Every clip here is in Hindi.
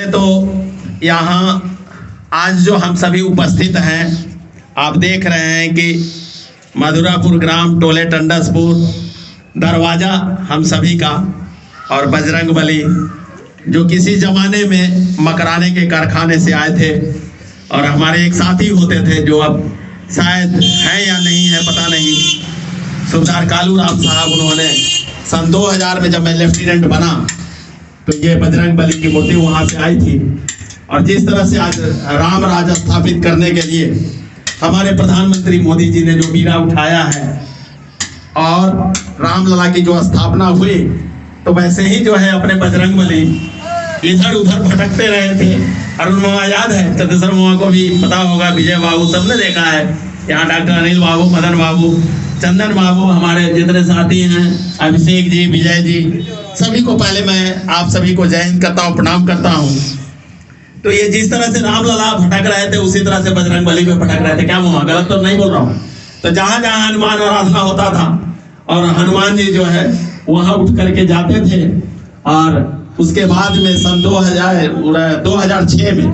तो यहाँ आज जो हम सभी उपस्थित हैं, आप देख रहे हैं कि मधुरापुर ग्राम टोले टंडसपुर दरवाजा हम सभी का, और बजरंगबली जो किसी जमाने में मकराने के कारखाने से आए थे और हमारे एक साथी होते थे जो अब शायद हैं या नहीं है पता नहीं, सुबेदार कालू राम साहब। उन्होंने सन 2000 में जब मैं लेफ्टिनेंट बना तो ये बजरंगबली की मूर्ति वहाँ से आई थी। और जिस तरह से आज राम राज स्थापित करने के लिए हमारे प्रधानमंत्री मोदी जी ने जो बीड़ा उठाया है और रामलला की जो स्थापना हुई, तो वैसे ही जो है अपने बजरंगबली इधर उधर भटकते रहे थे। अरुण मामा याद है, चंद्रशेखर मामा को भी पता होगा, विजय बाबू सबने देखा है, यहाँ डॉक्टर अनिल बाबू, मदन बाबू, चंदन बाबू, हमारे जितने साथी हैं, अभिषेक जी, विजय जी, सभी को पहले मैं आप सभी को जय हिंद करता हूँ, प्रणाम करता हूँ। तो ये जिस तरह से रामलला भटक रहे थे उसी तरह से बजरंगबली भी भटक रहे थे। क्या हुआ, गलत तो नहीं बोल रहा हूँ? तो जहाँ जहाँ हनुमान आराधना होता था और हनुमान जी जो है वहाँ उठ करके जाते थे। और उसके बाद में सन 2006 में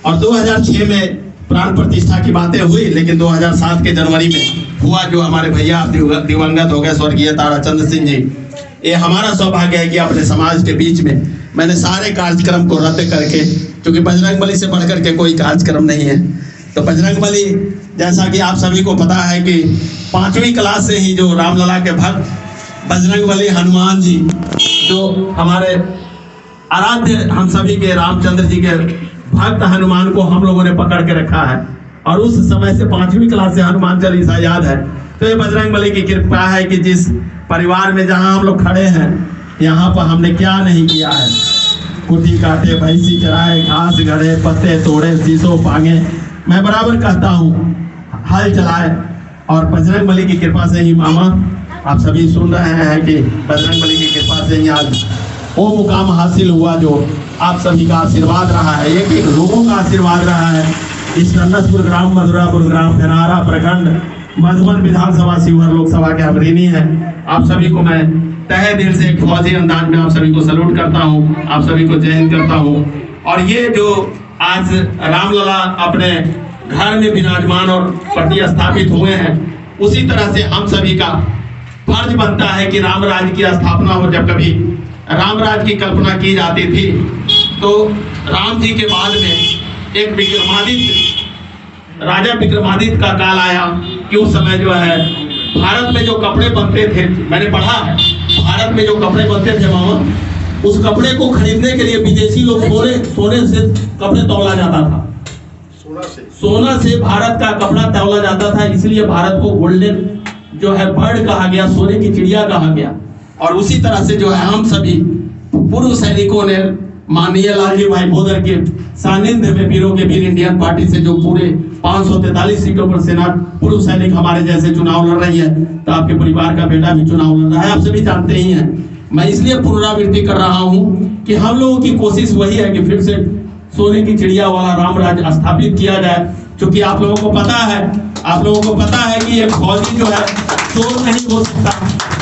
और 2006 में प्राण प्रतिष्ठा की बातें हुई, लेकिन 2007 के जनवरी में हुआ जो हमारे भैया दिवंगत हो गए स्वर्गीय ताराचंद्र सिंह जी। ये हमारा सौभाग्य है कि अपने समाज के बीच में मैंने सारे कार्यक्रम को रद्द करके, क्योंकि बजरंगबली से बढ़कर के कोई कार्यक्रम नहीं है। तो बजरंगबली, जैसा कि आप सभी को पता है कि 5वीं क्लास से ही जो रामलला के भक्त बजरंगबली हनुमान जी, जो हमारे आराध्य हम सभी के रामचंद्र जी के भक्त हनुमान को हम लोगों ने पकड़ के रखा है। और उस समय से 5वीं क्लास से हनुमान चालीसा याद है। तो ये बजरंगबली की कृपा है कि जिस परिवार में जहाँ हम लोग खड़े हैं, यहाँ पर हमने क्या नहीं किया है। कुटी काटे, भैंसी चराए, घास गड़े, पत्ते तोड़े, शीशो पांगे, मैं बराबर कहता हूँ, हल चलाए। और बजरंगबली की कृपा से ही मामा आप सभी सुन रहे हैं कि बजरंगबली की कृपा से ही आज वो मुकाम हासिल हुआ जो आप सभी का आशीर्वाद रहा है, एक लोगों का आशीर्वाद रहा है। इस टंडसपुर ग्राम, मधुरापुर ग्राम, धनारा प्रखंड, मधुबन विधानसभा, शिवहर लोकसभा के अग्रणी है। आप सभी को मैं तहे दिल से एक फौजी अंदाज में आप सभी को सैल्यूट करता हूँ, आप सभी को जय हिंद करता हूँ। और ये जो आज रामलला अपने घर में विराजमान और प्रतिस्थापित हुए हैं, उसी तरह से हम सभी का फर्ज बनता है कि राम राज्य की स्थापना हो। जब कभी राम राज्य की कल्पना की जाती थी तो राम जी के बाद में एक विक्रमादित्य, राजा विक्रमादित्य का काल आया कि उस समय जो है भारत में जो कपड़े बनते थे, मैंने पढ़ा है, भारत में जो कपड़े बनते थे मामा, उस कपड़े को खरीदने के लिए विदेशी लोग सोने से कपड़े तौला जाता था। सोना से भारत का कपड़ा तौला जाता था, इसलिए भारत को गोल्डन जो है बर्ड कहा गया, सोने की चिड़िया कहा गया। और उसी तरह से जो है हम सभी पूर्व सैनिकों ने माननीय लालजी भाई भोदर के सानिध्य में वीरों के वीर इंडियन पार्टी से जो पूरे 543 सीटों पर सेना पूर्व सैनिक हमारे जैसे चुनाव लड़ रही है, तो आपके परिवार का बेटा भी चुनाव लड़ रहा है, आप सभी जानते ही हैं। मैं इसलिए पुनरावृत्ति कर रहा हूँ कि हम लोगों की कोशिश वही है कि फिर से सोने की चिड़िया वाला राम राज्य स्थापित किया जाए। क्योंकि आप लोगों को पता है कि एक फौजी जो है चोर नहीं हो सकता,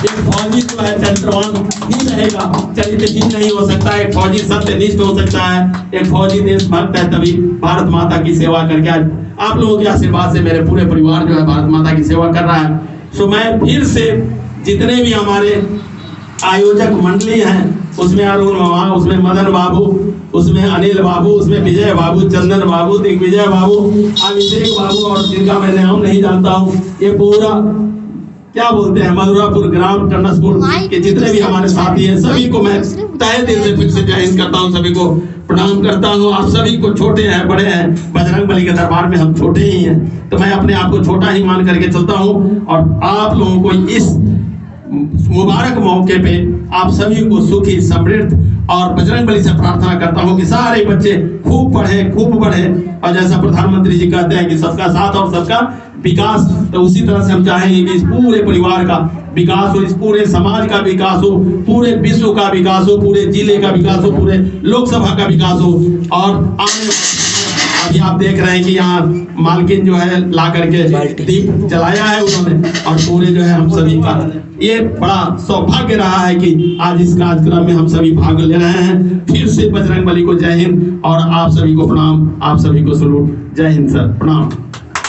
एक फौजी जो है चरित्रवान ही रहेगा, चरित्रहीन नहीं हो सकता, एक फौजी सत्यनिष्ठ हो सकता है, एक फौजी देशभक्त है, तभी भारत माता की सेवा करके आज आप लोगों के आशीर्वाद से मेरे पूरे परिवार जो है भारत माता की सेवा कर रहा है। सो मैं फिर से जितने भी हमारे आयोजक मंडली हैं, उसमें अरुण मामा, उसमें मदन बाबू, उसमें अनिल बाबू, उसमें विजय बाबू, चंदन बाबू, दिग्विजय बाबू, अभिषेक बाबू, और जिनका मैं नाम नहीं जानता हूँ, ये पूरा क्या बोलते हैं मधुरापुर ग्राम टंडसपुर के जितने भी हमारे साथी हैं, सभी को मैं तहे दिल से फिर से जय हिंद करता हूँ, सभी को प्रणाम करता हूँ। आप सभी को, छोटे हैं बड़े हैं, बजरंगबली के दरबार में हम छोटे ही हैं, तो मैं अपने आप को छोटा ही मान करके चलता हूँ। और आप लोगों को इस मुबारक मौके पे आप सभी को सुखी, समृद्ध, और बजरंगबली से प्रार्थना करता हूँ कि सारे बच्चे खूब पढ़े, खूब बढ़े। और जैसा प्रधानमंत्री जी कहते हैं कि सबका साथ और सबका विकास, तो उसी तरह से हम चाहेंगे कि इस पूरे परिवार का विकास हो, इस पूरे समाज का विकास हो, पूरे विश्व का विकास हो, पूरे जिले का विकास हो, पूरे लोकसभा का विकास हो। और आने अभी आप देख रहे हैं कि यहाँ मालकिन जो है ला करके दीप जलाया है उन्होंने, और पूरे जो है हम सभी का ये बड़ा सौभाग्य रहा है कि आज इस कार्यक्रम में हम सभी भाग ले रहे हैं। फिर से बजरंगबली को जय हिंद और आप सभी को प्रणाम, आप सभी को सलूट। जय हिंद सर, प्रणाम।